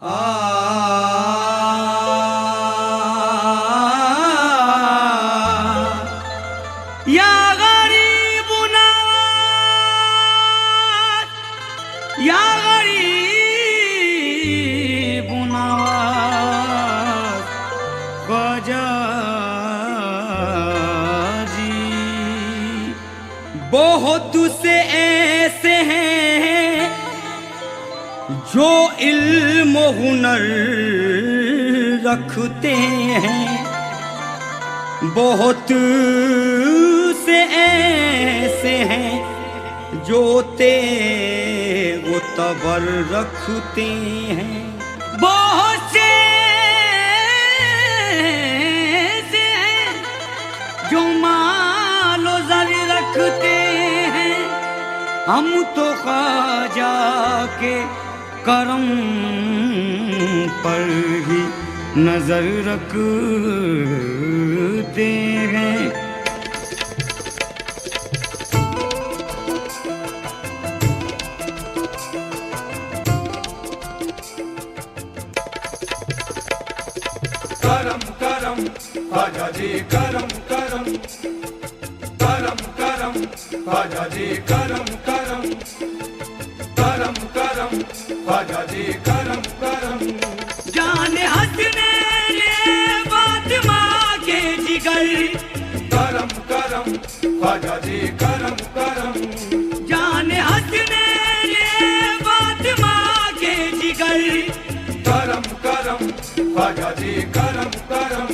या गरीब नवाज, या गरीब नवाज ख्वाजा जी, बहुत से ऐसे हैं जो इल्म हुनर रखते हैं, बहुत से ऐसे हैं जो तेग व तबर रखते हैं, बहुत से ऐसे हैं जो मालो ज़र रखते हैं। हम तो ख्वाजा के करम पर ही नजर रखते हैं। करम करम ख्वाजा जी करम करम, करम करम ख्वाजा जी करम करम, करम करम ख्वाजा जी करम करम। जाने हंसने ले फातिमा के जिगर, करम करम ख्वाजा जी करम करम, जाने हंसने ले फातिमा के जिगर, करम करम ख्वाजा जी करम करम,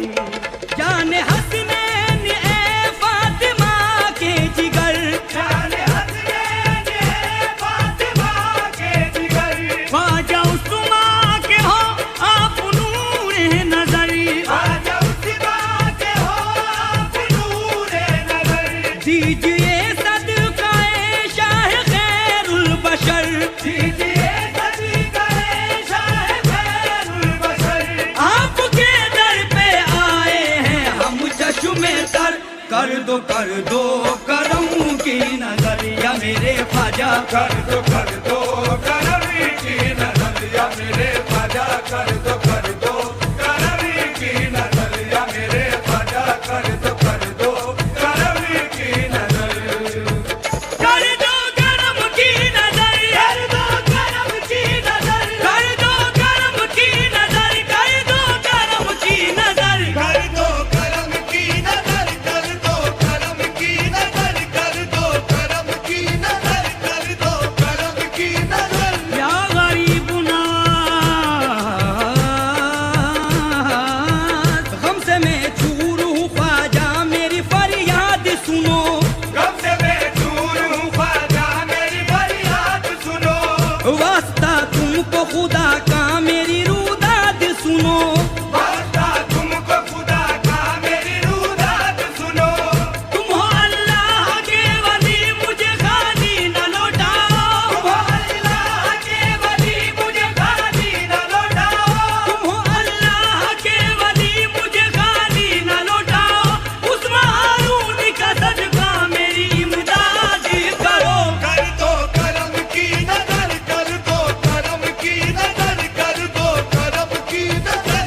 जाने हंसने ले फातिमा के जिगर, जाने हंसने ले फातिमा के जिगर, ख्वाजा उस्मा के हो आप नूरे नजर, ख्वाजा उस्मा के हो आप नूरे नज़र, दीजिए सदकाए शाह खैरुल बशर, दीजिए सदकाए शाह खैरुल बशर। आपके दर पे आए हैं हम चश्मे तर, कर दो करम की नजर या मेरे ख्वाजा, कर दो करम की नजर या मेरे ख्वाजा, कर दो करम की नजर या मेरे ख्वाजा, कर दो करम की नजर, कर दो करम की नजर, कर दो करम की नजर, कर दो करम की नजर, कर दो करम की नजर, कर दो करम की नजर, कर दो करम की नजर, कर दो करम की नजर, कर दो करम की नजर। या गरीब नवाज, गम से मैं चूर हूँ ख्वाजा मेरी फरियाद सुनो, गम से मैं दूर हूँ ख्वाजा मेरी फरियाद सुनो, वास्ता तुमको खुदा का मेरी रुदाद सुनो, वास्ता तुमको खुदा का मेरी रुदात सुनो, तुम हो अल्लाह के वली मुझे खाली न लौटाओ, तुम हो अल्लाह के वली मुझे खाली न लौटाओ, तुम हो अल्लाह के वली मुझे खाली न लौटाओ, उस हारून का सदका मेरी इमदाद करो, कर दो करम की नजर, कर दो करम की नजर, कर दो करम की नजर,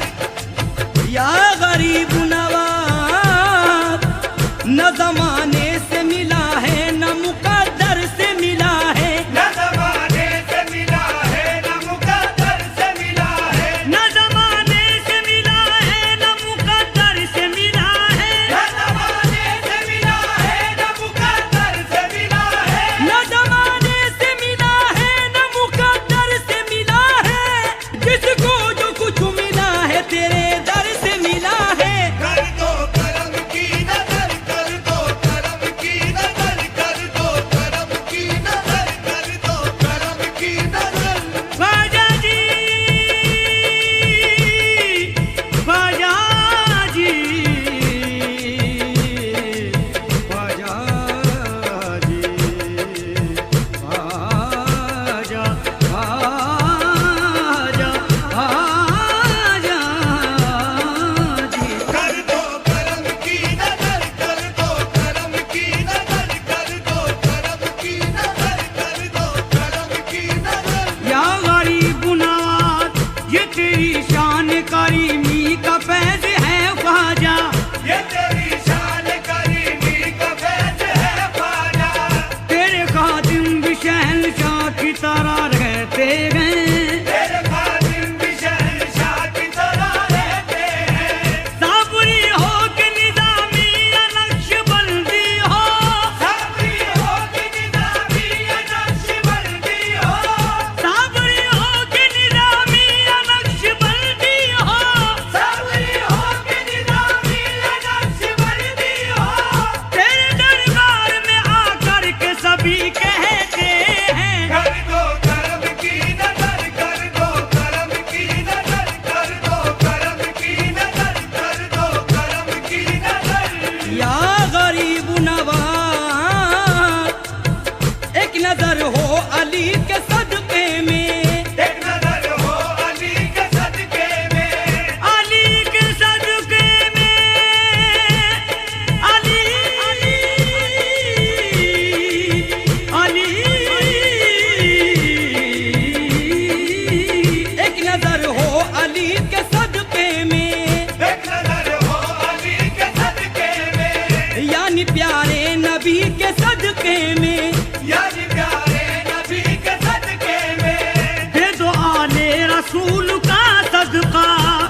रसूल का सदका,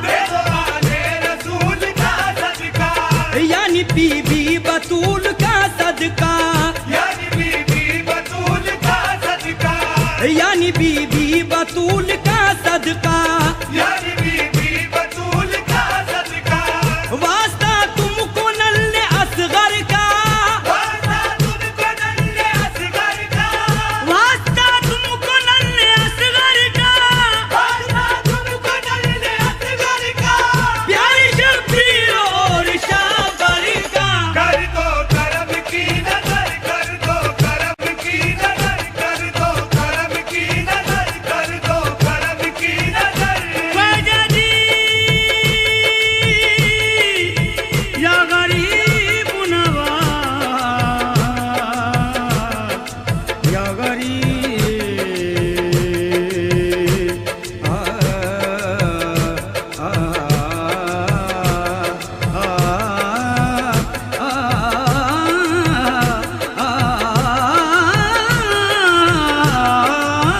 दे दो आले रसूल का सदका, यानी बीबी बतूल का सदका, यानी बीबी बतूल का सदका, यानी बीबी बतूल का सदका, यानी बीबी बतूल का सदका, वास्ता तुमको नल्ले असगर का, वास्ता तुमको नन्हे असगर का, वास्ता तुमको नल्ले असगर का, वास्ता तुमको नन्हे असगर का, प्यारे शब्बीर और शाबर का, कर दो करम की नजर, कर दो करम की नजर, कर दो करम की नजर, कर दो करम की नजर। ख्वाजा जी या गरीब नवाज, या गरीब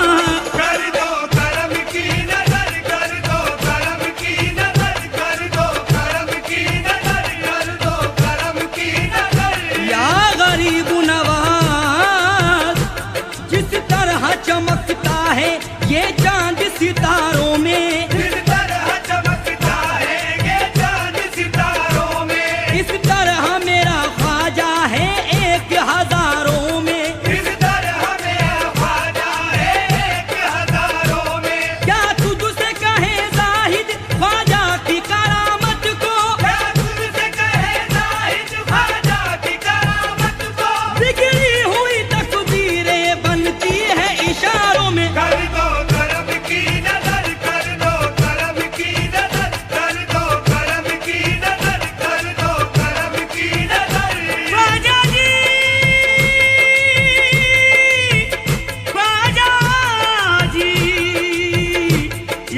कर दो करम की नजर, कर दो करम की नजर, कर दो करम की नजर, कर दो करम की नजर। या गरीब नवाज, जिस तरह चमकता है ये चांद सितारों में, जिस तरह चमकता है ये चांद सितारों में, इस तरह मेरा ख्वाजा है एक हजारों में। इस तरह मेरा ख्वाजा है एक हजारों में। क्या तुझसे कहे जाहिद ख्वाजा की करामत को, क्या तुझसे कहे जाहिद ख्वाजा की करामत को, बिगड़ी हुई तकदीरें बनती है इशारों में। कर दो करम की नजर, कर दो करम की नजर, कर दो करम की नजर, कर दो करम की नजर। ख्वाजा जी, ख्वाजा जी,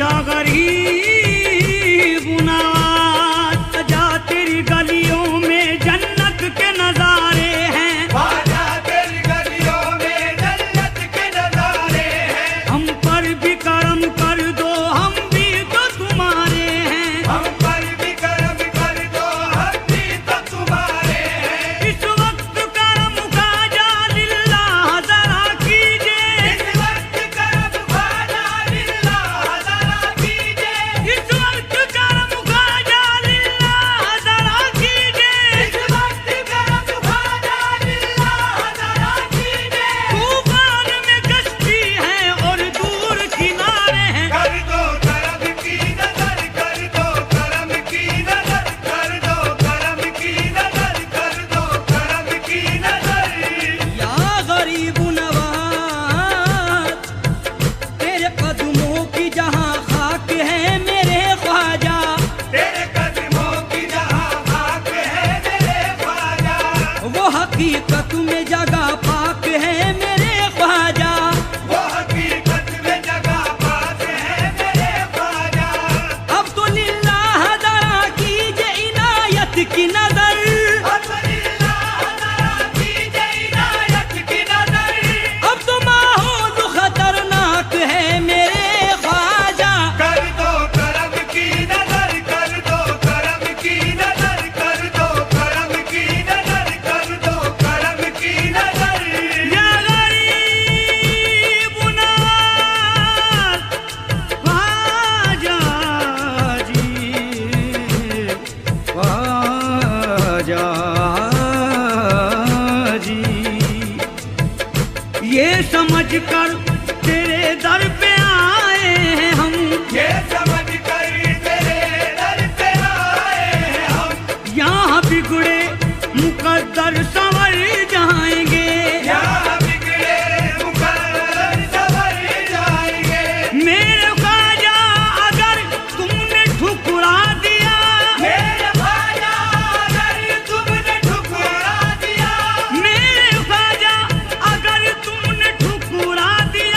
या गरीब नवाज, जा तेरी गलियों में जन्नत के नजारे हैं, ख्वाजा तेरी गलियों में जन्नत के नजारे हैं। हम पर भी करम कर दो, हम भी तो तुम्हारे हैं। हम पर भी करम कर दो, हम भी तो तुम्हारे हैं। इस वक्त करम ख्वाजा लिल्लाह जरा कीजिए, इस वक्त करम ख्वाजा लिल्लाह जरा कीजिए, इस वक्त करम ख्वाजा लिल्लाह जरा कीजिए। इस वक्त करम ख्वाजा लिल्लाह जरा कीजिए। तूफान में कश्ती है और दूर किनारे हैं, कर दो करम की नजर, कर दो करम की नजर, कर दो करम की नजर, कर दो करम की नजर। या गरीब नवाज, तेरे कदमों की जहाँ खाक है मेरे ख्वाजा, तेरे कदमों की जहाँ खाक है मेरे ख्वाजा, वो हकीकत में जगह पाक है मेरे ख्वाजा। वो हकीकत में जगह पास है मेरे ख्वाजा। अब तो लिल्लाह जरा कीजिए इनायत की नजर, अब लिल्लाह जरा कीजिए इनायत की नजर। अब तो माहौल खतरनाक है मेरे ख्वाजा। कर दो करम की नजर, कर दो करम की नजर, कर दो करम की नजर, कर दो करम की नजर। या गरीब नवाज, ख्वाजा जी, ख्वाजा जी, ये समझ कर तेरे दर पे आए हैं हम, ये समझ कर तेरे दर पे आए हैं हम। यहाँ बिगड़े मुकद्दर संवर जाएंगे। यहाँ बिगड़े मुकद्दर संवर जाएंगे। मेरे ख्वाजा अगर तुमने ठुकरा दिया, मेरे ख्वाजा अगर तुमने ठुकरा दिया, मेरे ख्वाजा अगर तुमने ठुकरा दिया,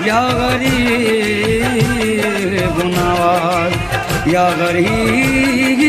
या गरीब नवाज या गरीब